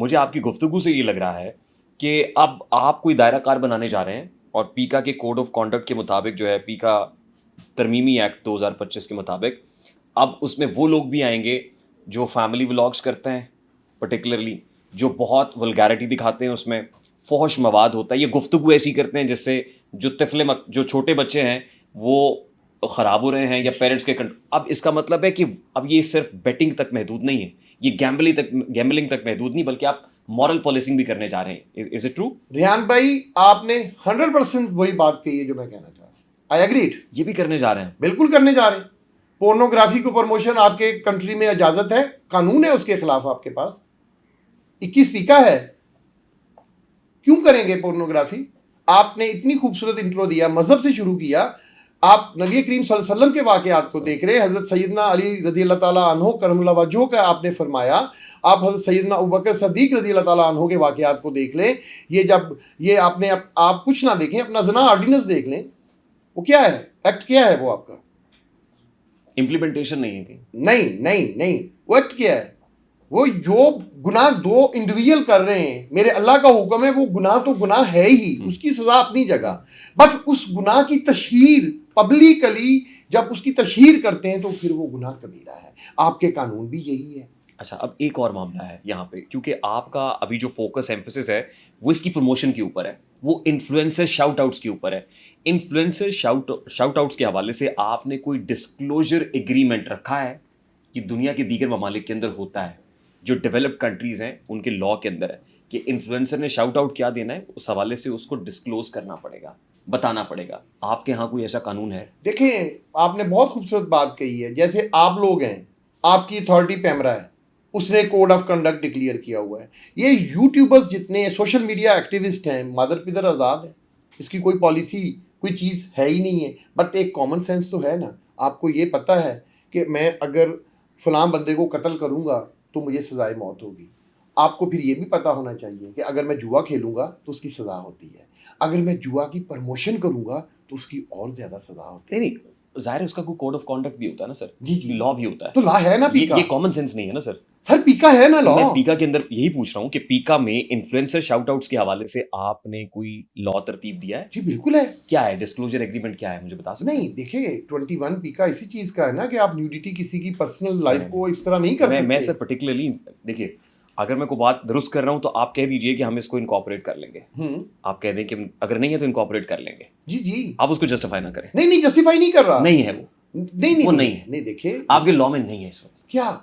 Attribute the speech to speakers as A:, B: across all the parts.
A: مجھے آپ کی گفتگو سے یہ لگ رہا ہے کہ اب آپ کوئی دائرہ کار بنانے جا رہے ہیں اور پیکا کے کوڈ آف کانڈکٹ کے مطابق جو ہے پیکا ترمیمی ایکٹ 2025 کے مطابق اب اس میں وہ لوگ بھی آئیں گے جو فیملی ولاگس کرتے ہیں پرٹیکولرلی، جو بہت ولگیرٹی دکھاتے ہیں، اس میں فحش مواد ہوتا ہے، یہ گفتگو ایسی کرتے ہیں جس سے جو چھوٹے بچے ہیں وہ خراب ہو رہے ہیں یا پیرنٹس کے اب اس کا مطلب ہے کہ اب یہ صرف بیٹنگ تک محدود نہیں ہے، یہ گیمبلنگ تک محدود نہیں، بلکہ آپ مورل پالیسنگ بھی کرنے جا رہے ہیں. Is it true?
B: ریحان بھائی آپ نے 100% وہی بات کہی ہے جو میں کہنا چاہ رہا ہوں. آئی ایگریڈ.
A: یہ بھی کرنے جا رہے ہیں؟
B: بالکل کرنے جا رہے ہیں. پورنوگرافی کو پروموشن آپ کے کنٹری میں اجازت ہے، قانون ہے اس کے خلاف آپ کے پاس. 21 پیکا ہے، کیوں کریں گے پورنوگرافی؟ آپ نے اتنی خوبصورت انٹرو دیا، مذہب سے شروع کیا. آپ نبی کریم صلی اللہ علیہ وسلم کے واقعات کو دیکھ رہے ہیں. حضرت سیدنا علی رضی اللہ تعالیٰ عنہ کرم اللہ وجہہ کا آپ نے فرمایا. آپ حضرت سیدنا ابوبکر صدیق رضی اللہ تعالیٰ عنہ کے واقعات کو دیکھ لیں. یہ آپ کچھ نہ دیکھیں، اپنا زنا آرڈیننس دیکھ لیں. وہ کیا ہے؟ ایکٹ کیا ہے وہ آپ کا؟
A: امپلیمنٹیشن نہیں ہے کہ
B: نہیں وہ ایکٹ کیا ہے؟ وہ جو گناہ دو انڈیویجول کر رہے ہیں، میرے اللہ کا حکم ہے، وہ گناہ تو گناہ ہے ہی، اس کی سزا اپنی جگہ. بٹ اس گناہ کی تشہیر پبلکلی جب اس کی تشہیر کرتے ہیں تو پھر وہ گناہ کبیرہ ہے. آپ کے قانون بھی یہی ہے.
A: اچھا، اب ایک اور معاملہ ہے یہاں پہ، کیونکہ آپ کا ابھی جو فوکس ایمفسس ہے وہ اس کی پروموشن کے اوپر ہے، وہ انفلوئنسر شاؤٹ آؤٹس کے اوپر ہے. انفلوئنسر شاؤٹ آؤٹس کے حوالے سے آپ نے کوئی ڈسکلوجر ایگریمنٹ رکھا ہے؟ یہ دنیا کے دیگر ممالک کے اندر ہوتا ہے، جو ڈیولپڈ کنٹریز ہیں ان کے لاء کے اندر ہے کہ انفلوئنسر نے شاؤٹ آؤٹ کیا دینا ہے، اس حوالے سے اس کو ڈسکلوز کرنا پڑے گا، بتانا پڑے گا. آپ کے ہاں کوئی ایسا قانون ہے؟
B: دیکھیں، آپ نے بہت خوبصورت بات کہی ہے. جیسے آپ لوگ ہیں، آپ کی اتھارٹی پیمرا ہے، اس نے کوڈ آف کنڈکٹ ڈکلیئر کیا ہوا ہے. یہ یوٹیوبرز جتنے سوشل میڈیا ایکٹیوسٹ ہیں، مادر پدر آزاد ہے. اس کی کوئی پالیسی کوئی چیز ہے ہی نہیں ہے. بٹ ایک کامن سینس تو ہے نا. آپ کو یہ پتہ ہے کہ میں اگر فلاں بندے کو قتل کروں گا تو مجھے سزائے موت ہوگی. آپ کو پھر یہ بھی پتہ ہونا چاہیے کہ اگر میں جوا کھیلوں گا تو اس کی سزا ہوتی ہے. اگر میں جوا کی پروموشن کروں گا تو اس کی اور زیادہ سزا ہوتی ہے.
A: نہیں، ظاہر ہے اس کا کوئی کوڈ آف کانڈکٹ بھی ہوتا ہے نا سر.
B: جی
A: لا بھی ہوتا ہے.
B: تو لا ہے نا پیکا.
A: یہ کامن سینس نہیں ہے نا سر.
B: سر پیکا ہے نا لا.
A: میں پیکا کے اندر یہی پوچھ رہا ہوں کہ پیکا میں انفلوئنسر شاؤٹ آؤٹس کے حوالے سے آپ نے کوئی لا ترتیب دیا ہے؟
B: جی بالکل ہے.
A: کیا ہے ڈسکلوجر ایگریمنٹ؟ کیا ہے مجھے بتا سکتے ہیں؟
B: نہیں دیکھیں، 21 پیکا اسی چیز کا ہے نا کہ آپ نیوڈیٹی کسی کی پرسنل لائف کو اس طرح نہیں کر سکتے.
A: میں سر پرٹیکولرلی دیکھیے، اگر میں کوئی بات درست کر رہا ہوں تو آپ کہہ دیجئے کہ ہم اس کو انکارپوریٹ کر لیں گے. آپ کہہ دیں کہ اگر نہیں ہے تو انکارپوریٹ کر لیں گے.
B: جی
A: آپ اس کو جسٹیفائی نہ کریں.
B: نہیں جسٹیفائی نہیں کر رہا.
A: نہیں ہے وہ نہیں ہے.
B: نہیں دیکھیں،
A: آپ کے لا میں نہیں ہے اس وقت.
B: کیا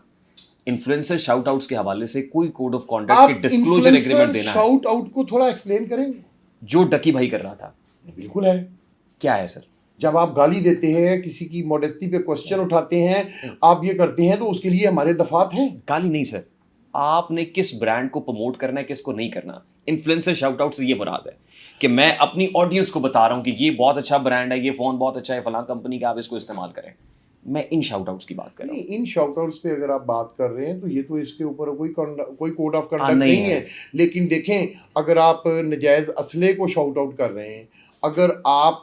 A: انفلوئنسر شاؤٹ آؤٹس کے حوالے سے کوئی کوڈ آف کانڈکٹ کے ڈسکلوجر ایگریمنٹ دینا ہے؟
B: شاؤٹ آؤٹ کو تھوڑا ایکسپلین کریں گے.
A: جو ڈکی بھائی کر رہا تھا.
B: بالکل ہے.
A: کیا ہے سر؟
B: جب آپ گالی دیتے ہیں، کسی کی موڈسٹی پہ کوسچن اٹھاتے ہیں، آپ یہ کرتے ہیں تو اس کے لیے ہمارے دفعات ہیں.
A: گالی نہیں سر، آپ نے کس برانڈ کو پروموٹ کرنا ہے، کس کو نہیں کرنا. انفلوئنسر شاؤٹ آؤٹ سے یہ مراد ہے کہ میں اپنی آڈینس کو بتا رہا ہوں کہ یہ بہت اچھا برانڈ ہے، یہ فون بہت اچھا ہے، فلاں کمپنی کا، آپ اس کو استعمال کریں. میں ان شاؤٹ آؤٹس کی بات کر رہا ہوں.
B: ان شاؤٹ آؤٹس پہ اگر آپ بات کر رہے ہیں تو یہ تو اس کے اوپر کوئی کوڈ آف کنڈکٹ نہیں ہے. لیکن دیکھیں، اگر آپ نجائز اسلحے کو شاؤٹ آؤٹ کر رہے ہیں، اگر آپ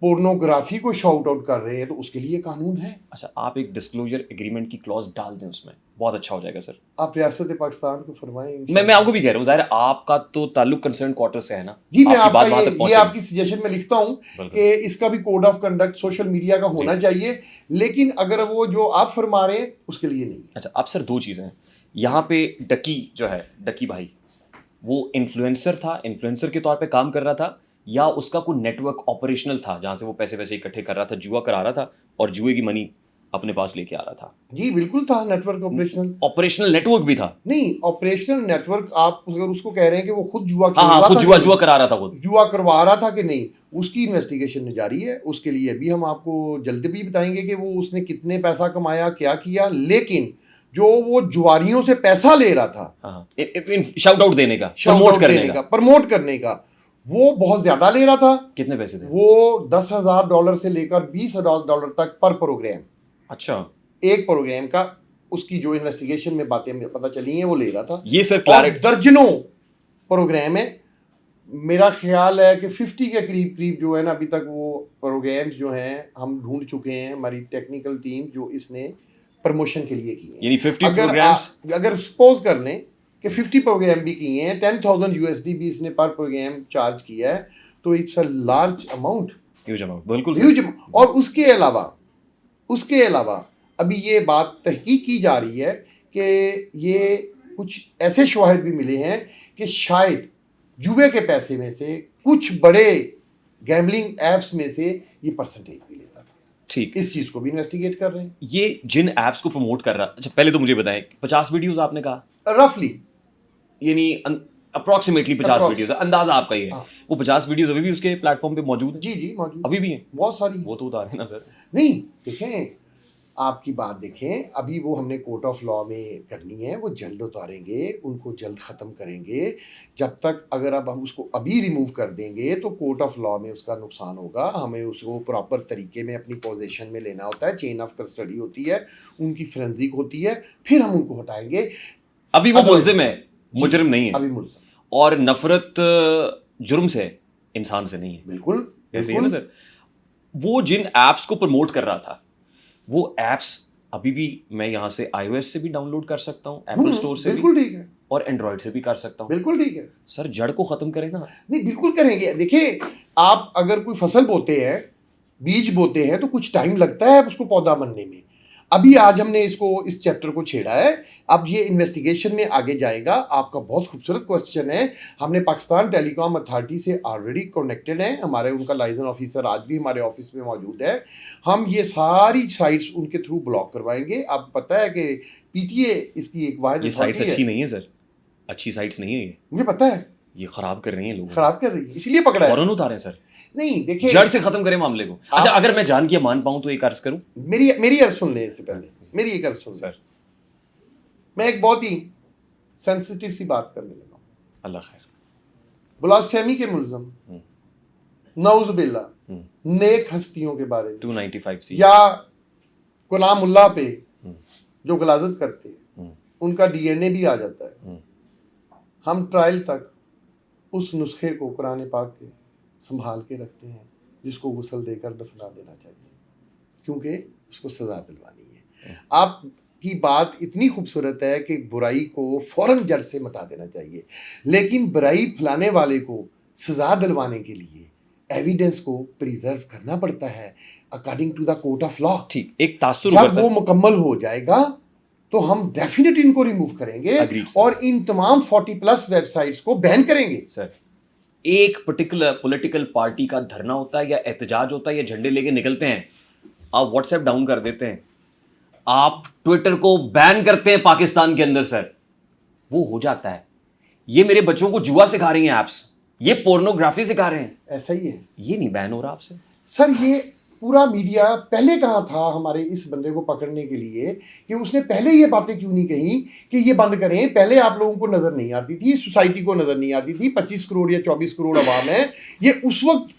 B: پورنوگرافی کو شاؤٹ آؤٹ کر رہے ہیں تو اس کے لیے قانون ہے.
A: اچھا، آپ ایک ڈسکلوجر ایگریمنٹ کی کلوز ڈال دیں اس میں، بہت اچھا ہو جائے گا سر.
B: آپ ریاست پاکستان کو فرمائیں.
A: میں آپ کو بھی کہہ رہا ہوں، ظاہر آپ کا تو تعلق کنسرن کوارٹر سے ہے نا.
B: جی میں آپ کی سجیشن میں لکھتا ہوں کہ اس کا بھی code of conduct social media کا ہونا چاہیے، لیکن اگر وہ جو آپ فرما رہے ہیں اس کے لیے نہیں.
A: اچھا، اب سر دو چیزیں ہیں یہاں پہ. ڈکی جو ہے، ڈکی بھائی، وہ انفلوئنسر تھا، انفلوئنسر کے طور پہ کام کر رہا تھا، یا اس کا کوئی نیٹ ورک آپریشنل تھا جہاں سے وہ پیسے ویسے اکٹھے کر رہا تھا، جوا کرا رہا تھا اور جوئے کی منی اپنے پاس لے کے آ رہا تھا؟
B: جی بالکل تھا. Network
A: operational network بھی تھا.
B: نہیں، آپریشنل نیٹ ورک آپ اگر اس کو کہہ رہے ہیں کہ وہ خود جوا
A: کرا رہا تھا، خود
B: جوا کروا رہا تھا کہ نہیں، اس کی انویسٹیگیشن جاری ہے. اس کے لیے ابھی ہم آپ کو جلد بھی بتائیں گے کہ وہ اس نے کتنے پیسہ کمایا، کیا کیا. لیکن جو وہ جواریوں سے پیسہ لے رہا تھا
A: شاؤٹ آؤٹ دینے کا،
B: پروموٹ کرنے کا، وہ بہت زیادہ لے رہا تھا.
A: کتنے پیسے تھے
B: وہ $10,000 سے لے کر $20,000 تک پر پروگرام.
A: اچھا،
B: ایک پروگرام کا اس کی جو انویسٹیگیشن میں باتیں پتہ چلی ہیں وہ لے رہا تھا.
A: یہ سر
B: درجنوں پروگرام ہے. میرا خیال ہے کہ 50 کے قریب جو ہے نا ابھی تک وہ پروگرامز جو ہیں ہم ڈھونڈ چکے ہیں، ہماری ٹیکنیکل ٹیم جو اس نے پروموشن کے لیے کی ہے.
A: یعنی 50 پروگرامز
B: اگر سپوز کر لیں کہ 50 پروگرام بھی کیے ہیں, 10,000 USD بھی اس نے پر پروگرام چارج کیا ہے, تو it's a large amount,
A: huge amount, بالکل
B: ہیوج. اور اس کے علاوہ ابھی یہ بات تحقیق کی جا رہی ہے کہ یہ کچھ ایسے شواہد بھی ملے ہیں کہ شاید جوئے کے پیسے میں سے کچھ بڑے گیملنگ ایپس میں سے یہ پرسنٹیج بھی لیتا ہے.
A: ٹھیک,
B: اس چیز کو بھی انویسٹیگیٹ کر رہے ہیں.
A: یہ جن ایپس کو پروموٹ کر رہا, اچھا پہلے تو مجھے بتائیں 50 ویڈیوز آپ نے کہا,
B: رفلی
A: یعنی اپروکسیمیٹلی 50 ویڈیوز, اندازہ آپ کا یہ ہے, وہ 50 ویڈیوز ابھی بھی اس کے پلیٹ فارم پہ موجود ہیں؟
B: جی موجود,
A: ابھی بھی ہیں,
B: بہت ساری.
A: وہ تو اتارے نا سر.
B: نہیں دیکھیں, آپ کی بات دیکھیں, ابھی وہ ہم نے کورٹ آف لا میں کرنی ہے, وہ جلد اتاریں گے, ان کو جلد ختم کریں گے. جب تک اگر اب ہم اس کو ابھی ریموو کر دیں گے تو کورٹ آف لا میں اس کا نقصان ہوگا. ہمیں اس کو پراپر طریقے میں اپنی پوزیشن میں لینا ہوتا ہے, چین آف کسٹڈی ہوتی ہے, ان کی فرینزک ہوتی ہے, پھر ہم ان کو ہٹائیں گے.
A: ابھی وہ ملزم ہے, مجرم نہیں ہے,
B: ابھی ملزم,
A: اور نفرت جرم سے, انسان سے نہیں ہے.
B: بالکل
A: ایسے ہی نا سر. وہ جن ایپس کو پروموٹ کر رہا تھا, وہ ایپس ابھی بھی میں یہاں سے iOS سے بھی ڈاؤن لوڈ کر سکتا ہوں, ایپل اسٹور سے بھی,
B: بالکل ٹھیک ہے,
A: اور اینڈرائڈ سے بھی کر سکتا ہوں.
B: بالکل ٹھیک ہے
A: سر. جڑ کو ختم کرے نا.
B: نہیں بالکل کریں گے. دیکھیں, آپ اگر کوئی فصل بوتے ہیں, بیج بوتے ہیں, تو کچھ ٹائم لگتا ہے اس کو پودا بننے میں. ابھی آج ہم نے اس چیپٹر کو چھیڑا ہے, اب یہ انویسٹیگیشن میں آگے جائے گا. آپ کا بہت خوبصورت کوسچن ہے. ہم نے پاکستان ٹیلی کام اتھارٹی سے آلریڈی کنیکٹڈ ہیں, ہمارے ان کا لائسن آفیسر آج بھی ہمارے آفس میں موجود ہے. ہم یہ ساری سائٹس ان کے تھرو بلاک کروائیں گے. آپ پتہ ہے کہ پی ٹی اے اس کی ایک واحد
A: یہ سائٹس اچھی نہیں ہے سر, اچھی سائٹس نہیں ہے یہ,
B: مجھے پتہ ہے,
A: یہ خراب کر رہی ہیں لوگ,
B: خراب کر رہی ہے, اسی لیے پکڑا ہے.
A: فوراً اتاریں سر.
B: نہیں دیکھیں,
A: جڑ سے ختم کریں معاملے کو. اچھا اگر میں جان کے مان پاؤں تو ایک عرض کروں,
B: میری عرض سن لیں. اس سے پہلے میری ایک عرض سن
A: سر.
B: میں ایک بہت ہی سینسٹیو سی بات کرنے لگا ہوں.
A: اللہ خیر.
B: بلاسفیمی کے ملزم, نعوذ باللہ, نیک ہستیوں کے بارے میں
A: 295C
B: یا کلام اللہ پہ جو غلاظت کرتے ہیں, ان کا ڈی این اے بھی آ جاتا ہے. ہم ٹرائل تک اس نسخے کو قرآن پاک کے سنبھال کے رکھتے ہیں جس کو غسل دے کر دفنا دینا چاہیے, کیونکہ اس کو سزا دلوانی ہے. آپ کی بات اتنی خوبصورت ہے کہ برائی کو فوراً جڑ سے مٹا دینا چاہیے, لیکن برائی پھیلانے والے کو سزا دلوانے کے لیے ایویڈنس کو پریزرو کرنا پڑتا ہے according to the court of law.
A: ٹھیک, ایک تاثر
B: جب وہ مکمل ہو جائے گا تو ہم ڈیفینیٹ ان کو ریموو کریں گے اور ان تمام 40+ ویب سائٹس کو بین کریں گے.
A: سر, ایک پرٹیکولر پولیٹیکل پارٹی کا دھرنا ہوتا ہے یا احتجاج ہوتا ہے یا جھنڈے لے کے نکلتے ہیں, آپ واٹس ایپ ڈاؤن کر دیتے ہیں, آپ ٹویٹر کو بین کرتے ہیں پاکستان کے اندر, سر وہ ہو جاتا ہے. یہ میرے بچوں کو جوا سکھا رہی ہیں ایپس, یہ پورنوگرافی سکھا رہے ہیں,
B: ایسا ہی ہے.
A: یہ نہیں بین ہو رہا آپ سے.
B: سر یہ پورا میڈیا پہلے کہاں تھا ہمارے اس بندے کو پکڑنے کے لیے, کہ اس نے پہلے یہ باتیں کیوں نہیں کہیں کہ یہ بند کریں. پہلے آپ لوگوں کو نظر نہیں آتی تھی, سوسائٹی کو نظر نہیں آتی تھی. 25 کروڑ یا 24 کروڑ عوام ہے, یہ اس وقت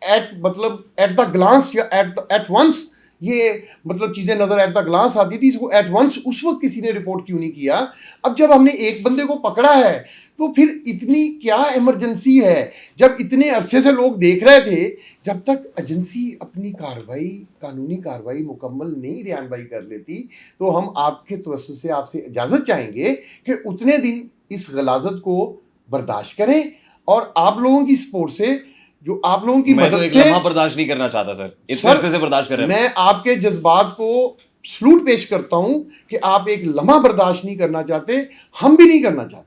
B: ایٹ دا گلانس یا ایٹ ونس یہ چیزیں نظر ایٹ دا گلانس آتی تھی. اس کو ایٹ ونس اس وقت کسی نے رپورٹ کیوں نہیں کیا؟ اب جب ہم نے ایک بندے کو پکڑا ہے تو پھر اتنی کیا ایمرجنسی ہے؟ جب اتنے عرصے سے لوگ دیکھ رہے تھے, جب تک ایجنسی اپنی قانونی کارروائی مکمل نہیں ریان بھائی کر لیتی, تو ہم آپ کے توسط سے آپ سے اجازت چاہیں گے کہ اتنے دن اس غلاظت کو برداشت کریں, اور آپ لوگوں کی سپورٹ سے, جو آپ لوگوں کی مدد سے,
A: میں تو ایک لمحہ برداشت نہیں کرنا چاہتا سر, اس عرصے سے برداشت کر رہے ہیں.
B: میں آپ کے جذبات کو سلوٹ پیش کرتا ہوں کہ آپ ایک لمحہ برداشت نہیں کرنا چاہتے, ہم بھی نہیں کرنا چاہتے.